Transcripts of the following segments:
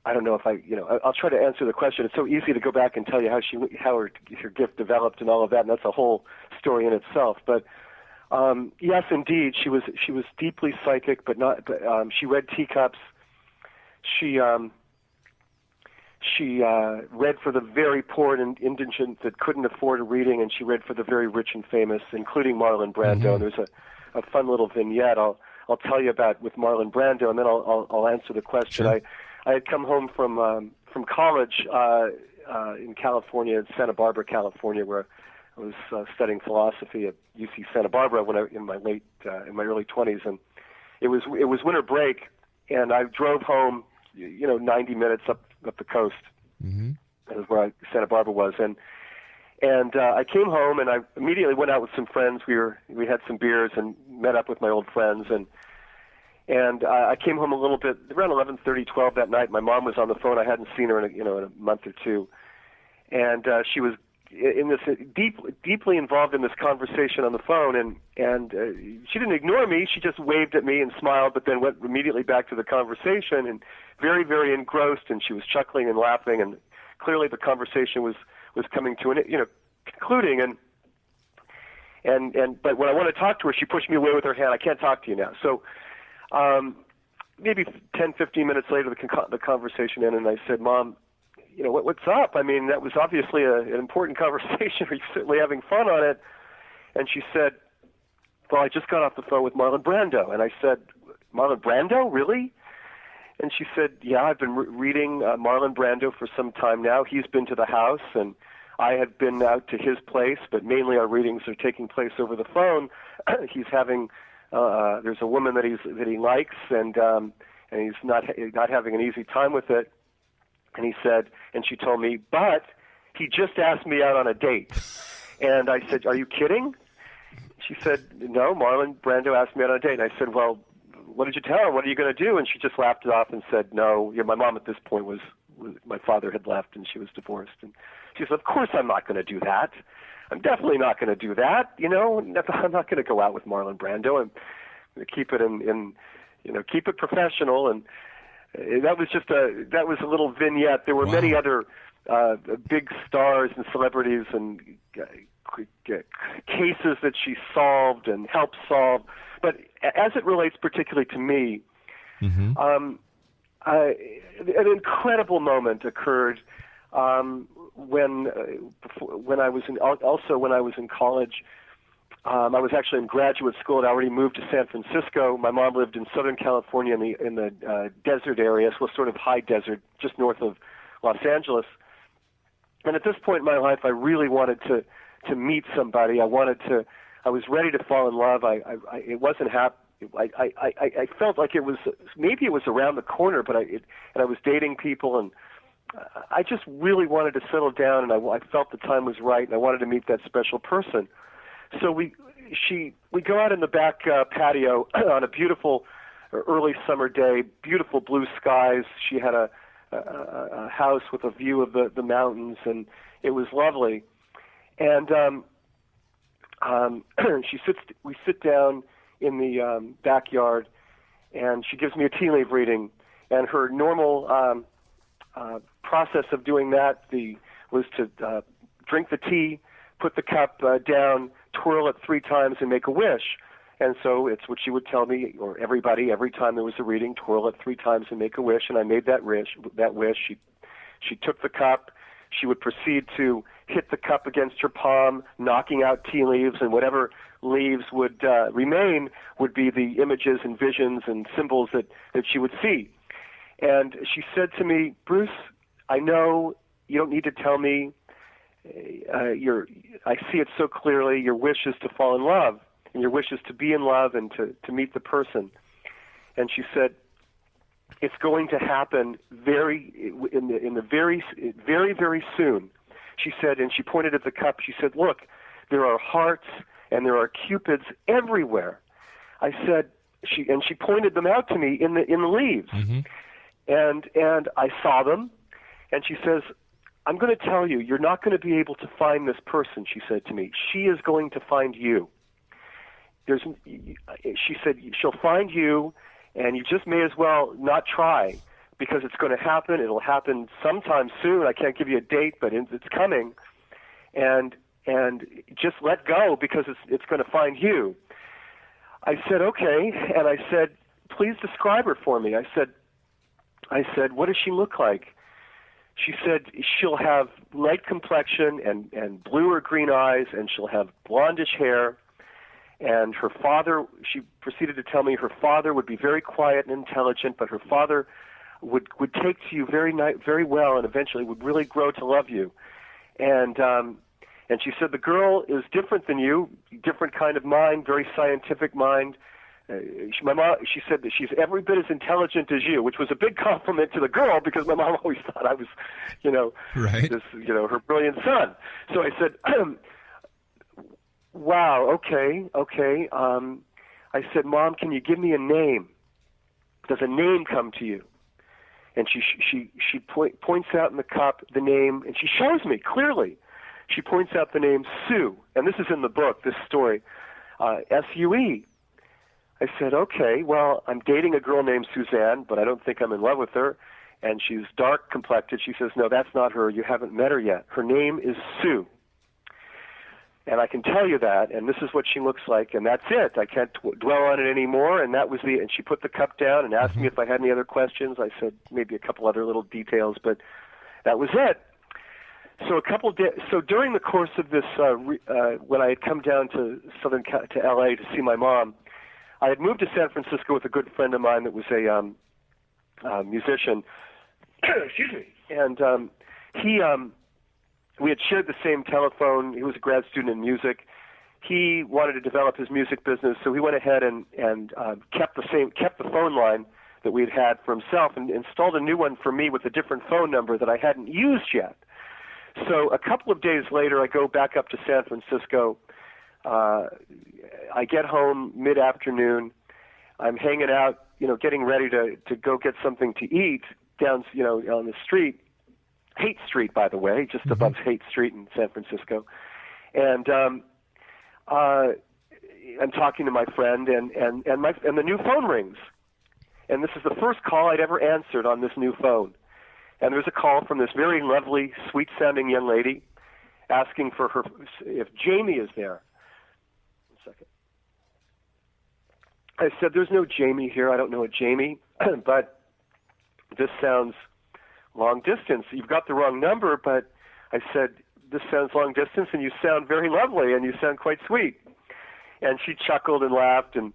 I don't know if I'll try to answer the question. It's so easy to go back and tell you how her gift developed and all of that, and that's a whole story in itself. But yes, indeed, she was deeply psychic, but she read teacups. She read for the very poor and indigent that couldn't afford a reading, and she read for the very rich and famous, including Marlon Brando. Mm-hmm. And there's a fun little vignette I'll tell you about with Marlon Brando, and then I'll answer the question. Sure. I had come home from college in California, in Santa Barbara, California, where I was studying philosophy at UC Santa Barbara in my early 20s, and it was winter break, and I drove home, 90 minutes up the coast. Mm-hmm. That was where Santa Barbara was, and I came home, and I immediately went out with some friends. We had some beers and met up with my old friends, and I came home a little bit around 11:30, 12 that night. My mom was on the phone. I hadn't seen her in a month or two, and she was in this deeply involved in this conversation on the phone, and she didn't ignore me. She just waved at me and smiled, but then went immediately back to the conversation, and very, very engrossed. And she was chuckling and laughing, and clearly the conversation was coming to an concluding. But when I wanted to talk to her, she pushed me away with her hand. I can't talk to you now. So. Maybe 10, 15 minutes later, the conversation ended, and I said, Mom, what's up? I mean, that was obviously an important conversation. Are you certainly having fun on it? And she said, well, I just got off the phone with Marlon Brando. And I said, Marlon Brando, really? And she said, yeah, I've been reading Marlon Brando for some time now. He's been to the house, and I had been out to his place, but mainly our readings are taking place over the phone. He's having... there's a woman that he likes, and he's not having an easy time with it. And he said, and she told me, but he just asked me out on a date. And I said, are you kidding? She said, no, Marlon Brando asked me out on a date. And I said, well, what did you tell him? What are you going to do? And she just laughed it off and said, no. My mom at this point was my father had left, and she was divorced. And she said, of course I'm not going to do that. I'm definitely not going to do that. I'm not going to go out with Marlon Brando. I'm going to keep it keep it professional. And that was a little vignette. There were many other big stars and celebrities and cases that she solved and helped solve. But as it relates particularly to me, mm-hmm. An incredible moment occurred when I was in college. I was actually in graduate school. I'd already moved to San Francisco. My mom lived in Southern California in the desert area, so sort of high desert, just north of Los Angeles. And at this point in my life, I really wanted to meet somebody. I was ready to fall in love. It wasn't I felt like it was around the corner, but I was dating people, and I just really wanted to settle down, and I felt the time was right, and I wanted to meet that special person. So we go out in the back patio on a beautiful early summer day, beautiful blue skies. She had a house with a view of the mountains, and it was lovely. And we sit down in the backyard, and she gives me a tea leaf reading, and her normal process of doing that was to drink the tea, put the cup down, twirl it 3 times, and make a wish. And so it's what she would tell me, or everybody, every time there was a reading, twirl it 3 times and make a wish. And I made that wish. She took the cup. She would proceed to hit the cup against her palm, knocking out tea leaves, and whatever leaves would remain would be the images and visions and symbols that she would see. And she said to me, Bruce, I know you don't need to tell me. I see it so clearly. Your wish is to fall in love, and your wish is to be in love and to meet the person. And she said, it's going to happen very soon. She said, and she pointed at the cup. She said, look, there are hearts and there are cupids everywhere. I said, she pointed them out to me in the leaves. Mm-hmm. And I saw them, and she says, I'm going to tell you, you're not going to be able to find this person, she said to me. She is going to find you. She said, she'll find you, and you just may as well not try, because it's going to happen. It'll happen sometime soon. I can't give you a date, but it's coming. And just let go because it's going to find you. I said, okay. And I said, please describe her for me. I said, what does she look like? She said she'll have light complexion and blue or green eyes, and she'll have blondish hair. And her father, she proceeded to tell me her father would be very quiet and intelligent, but her father would take to you very well, and eventually would really grow to love you. And she said the girl is different than you, different kind of mind, very scientific mind. She said that she's every bit as intelligent as you, which was a big compliment to the girl because my mom always thought I was, right. this, her brilliant son. So I said, wow, okay. I said, Mom, can you give me a name? Does a name come to you? And she points out in the cup the name, and she shows me clearly. She points out the name Sue, and this is in the book, this story, S-U-E. I said, okay, well, I'm dating a girl named Suzanne, but I don't think I'm in love with her, and she's dark complected. She says, no, that's not her. You haven't met her yet. Her name is Sue. And I can tell you that, and this is what she looks like, and that's it. I can't dwell on it anymore, and and she put the cup down and asked me if I had any other questions. I said maybe a couple other little details, but that was it. So during the course of this, when I had come down to to L.A. to see my mom, I had moved to San Francisco with a good friend of mine that was a musician. Excuse me. And we had shared the same telephone. He was a grad student in music. He wanted to develop his music business, so he went ahead and kept the phone line that we had for himself and installed a new one for me with a different phone number that I hadn't used yet. So a couple of days later, I go back up to San Francisco. I get home mid-afternoon. I'm hanging out, getting ready to go get something to eat down, on the street. Haight Street, by the way, just above Haight Street in San Francisco. And I'm talking to my friend, and the new phone rings. And this is the first call I'd ever answered on this new phone. And there's a call from this very lovely, sweet-sounding young lady asking for if Jamie is there. 1 second. I said, there's no Jamie here. I don't know a Jamie, but this sounds long distance. You've got the wrong number, but I said, this sounds long distance, and you sound very lovely, and you sound quite sweet. And she chuckled and laughed, and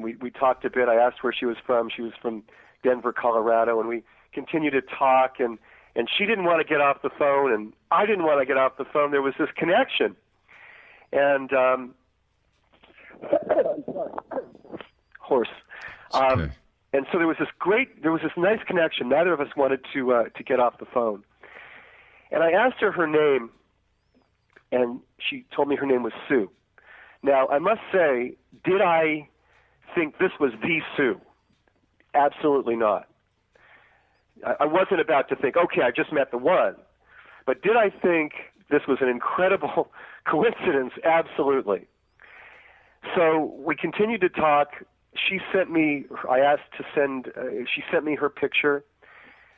we talked a bit. I asked where she was from. She was from Denver, Colorado, and we continued to talk, and she didn't want to get off the phone, and I didn't want to get off the phone. There was this connection. And horse. Okay. And so there was this nice connection. Neither of us wanted to get off the phone. And I asked her name, and she told me her name was Sue. Now, I must say, did I think this was the Sue? Absolutely not. I wasn't about to think, okay, I just met the one. But did I think this was an incredible coincidence? Absolutely. So we continued to talk. She sent me her picture,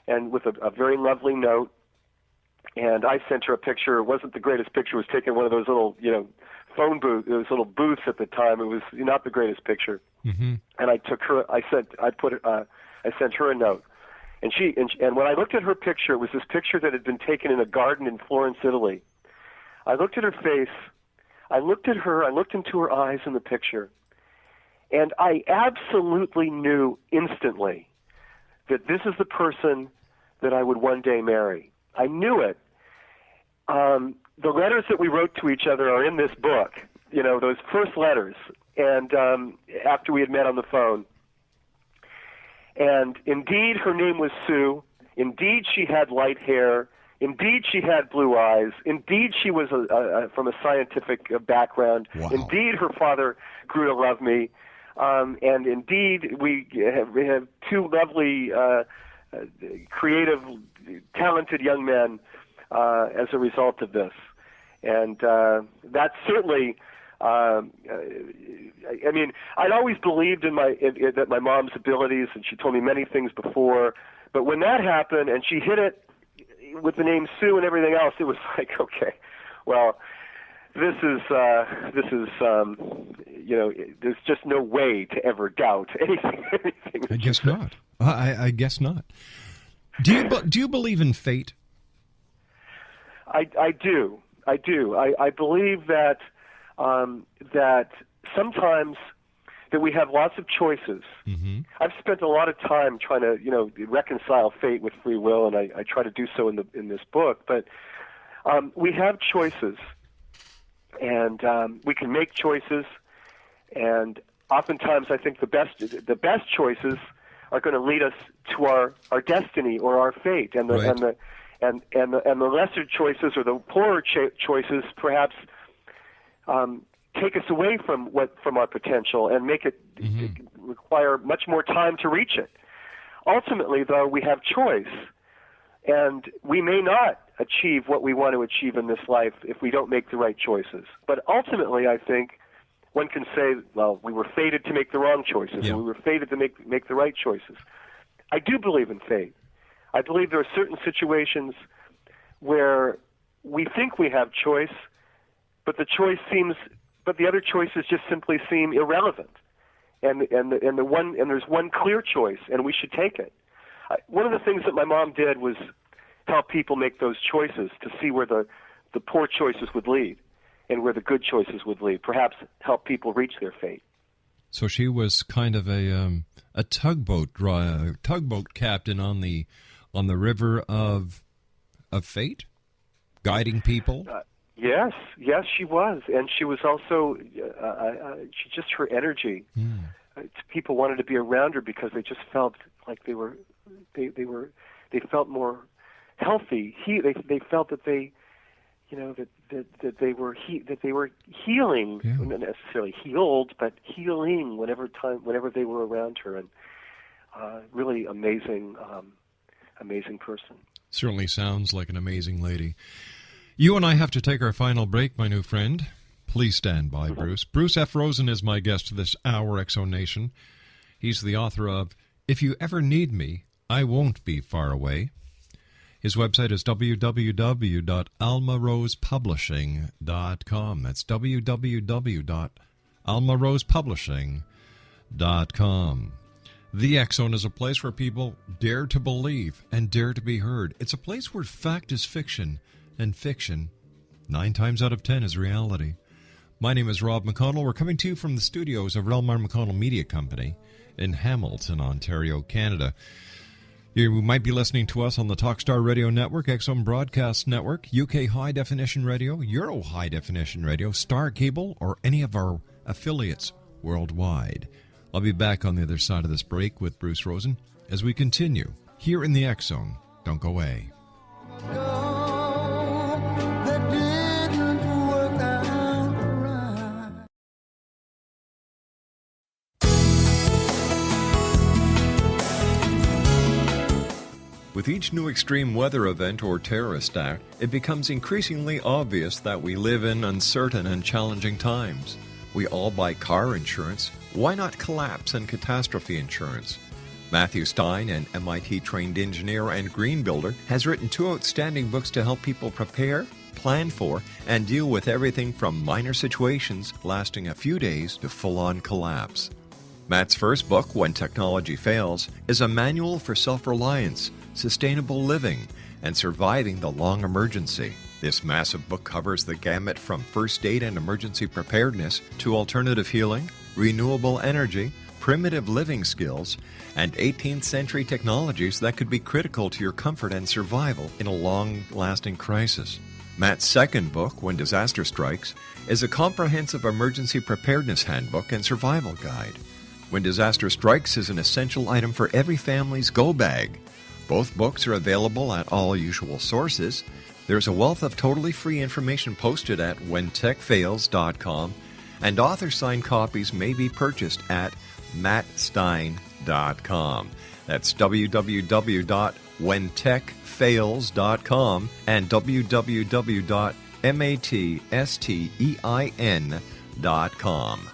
and with a very lovely note. And I sent her a picture. It wasn't the greatest picture. It was taken in one of those little, phone booths, those little booths at the time. It was not the greatest picture. Mm-hmm. And I sent her a note. And when I looked at her picture, it was this picture that had been taken in a garden in Florence, Italy. I looked at her face. I looked at her. I looked into her eyes in the picture. And I absolutely knew instantly that this is the person that I would one day marry. I knew it. The letters that we wrote to each other are in this book, those first letters, and after we had met on the phone. And indeed, her name was Sue. Indeed, she had light hair. Indeed, she had blue eyes. Indeed, she was from a scientific background. Wow. Indeed, her father grew to love me. And indeed, we have two lovely, creative, talented young men as a result of this. And that's certainly I mean, I'd always believed in that my mom's abilities, and she told me many things before. But when that happened, and she hit it with the name Sue and everything else, it was like, okay, well, this is there's just no way to ever doubt anything. I guess not. I guess not. Do you believe in fate? I do. I believe that that sometimes that we have lots of choices. Mm-hmm. I've spent a lot of time trying to reconcile fate with free will, and I try to do so in this book. But we have choices, and we can make choices, and oftentimes I think the best choices are going to lead us to our destiny or our fate, and the lesser choices or the poorer choices perhaps take us away from our potential and make it require much more time to reach it. Ultimately, though, we have choice, and we may not achieve what we want to achieve in this life if we don't make the right choices. But ultimately, I think one can say, well, we were fated to make the wrong choices, and we were fated to make the right choices. I do believe in fate. I believe there are certain situations where we think we have choice, but the other choices just simply seem irrelevant, and there's one clear choice, and we should take it. One of the things that my mom did was help people make those choices to see where the poor choices would lead and where the good choices would lead. Perhaps help people reach their fate. So she was kind of a tugboat captain on the river of fate, guiding people. Yes, she was, and she was also just her energy. People wanted to be around her because they just felt like they felt more healthy. They felt that they were healing, not necessarily healed, but healing whenever they were around her, and really amazing person. Certainly sounds like an amazing lady. You and I have to take our final break, my new friend. Please stand by, Bruce. Bruce F. Rosen is my guest this hour, Exo Nation. He's the author of If You Ever Need Me, I Won't Be Far Away. His website is www.almarosepublishing.com. That's www.almarosepublishing.com. The X Zone is a place where people dare to believe and dare to be heard. It's a place where fact is fiction, and fiction, 9 times out of 10, is reality. My name is Rob McConnell. We're coming to you from the studios of Relmar McConnell Media Company in Hamilton, Ontario, Canada. You might be listening to us on the Talkstar Radio Network, XM Broadcast Network, UK High Definition Radio, Euro High Definition Radio, Star Cable, or any of our affiliates worldwide. I'll be back on the other side of this break with Bruce Rosen as we continue here in the X Zone. Don't go away. With each new extreme weather event or terrorist act, it becomes increasingly obvious that we live in uncertain and challenging times. We all buy car insurance. Why not collapse and catastrophe insurance? Matthew Stein, an MIT-trained engineer and green builder, has written 2 outstanding books to help people prepare, plan for, and deal with everything from minor situations lasting a few days to full-on collapse. Matt's first book, When Technology Fails, is a manual for self-reliance, sustainable living, and surviving the long emergency. This massive book covers the gamut from first aid and emergency preparedness to alternative healing, renewable energy, primitive living skills, and 18th century technologies that could be critical to your comfort and survival in a long-lasting crisis. Matt's second book, When Disaster Strikes, is a comprehensive emergency preparedness handbook and survival guide. When Disaster Strikes is an essential item for every family's go bag. Both books are available at all usual sources. There's a wealth of totally free information posted at whentechfails.com, and author-signed copies may be purchased at mattstein.com. That's www.whentechfails.com and www.mattstein.com. FRosen.com.